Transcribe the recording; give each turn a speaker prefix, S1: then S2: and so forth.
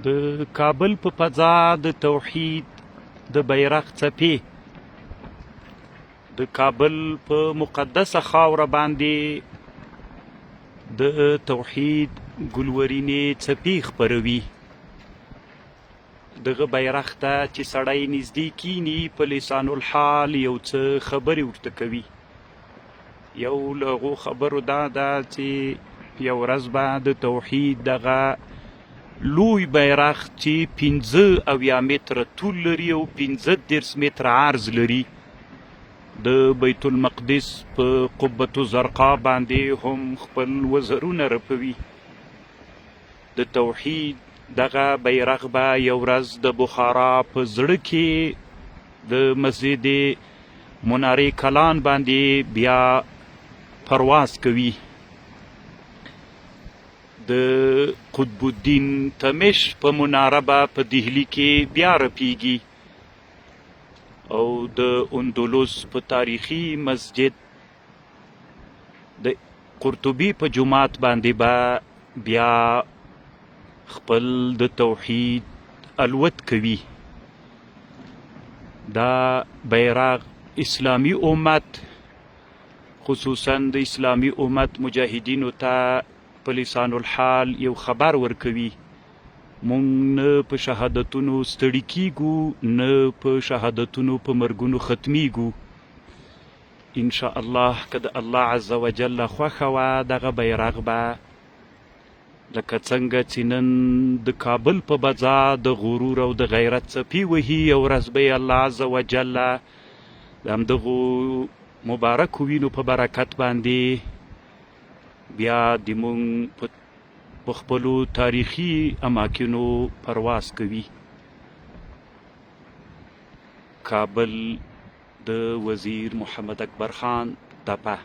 S1: د کابل په فضا د توحید د بیرغ څپې د کابل په مقدسه خاوره باندې د توحید ګلورینې څپې خپروي. دغه بیرغ ته چې سړی نږدې کیني په لسان الحال یو څه خبرې ورته کوي. یو له هغو خبرو دا ده چې یو ورځ به د توحید دغه لوی بیرغ چې 15 متره طول لري او 15 متره عرض لري د بیت المقدس په قبة الزرقا باندې هم خپل وزرونه رپوي. د توحید دغه بیرغ به یو ورځ د بخارا په زړه کې د مسجد منارې کلان باندې بیا پرواز کوي. د قطب الدین تمش په مناره به په دهلي کې بیا رپیږي او د اندلس په تاریخي مسجد د قرطبي په جومات باندې به بیا خپل د توحید الوت کوي. دا بیرغ اسلامی امت خصوصا د اسلامی امت مجاهدینو ته په لسان الحال یو خبر ورکوي. مونږ نه په شهادتونو ستړي کیږو، نه په شهادتونو په مرګونو ختمیږو. ان شاء الله که د الله عز وجل خوښه وه دغه بیرغ به لکه څنګه چې نن د کابل په فضا د غرور او د غیرت څپې وهي، یو ورځ به یې الله عز وجل د همدغو مبارکو وینو په برکت باندې بیا د مونږ په خپلو تاریخي اماکنو پرواز کوي. کابل د وزیر محمد اکبر خان تپه.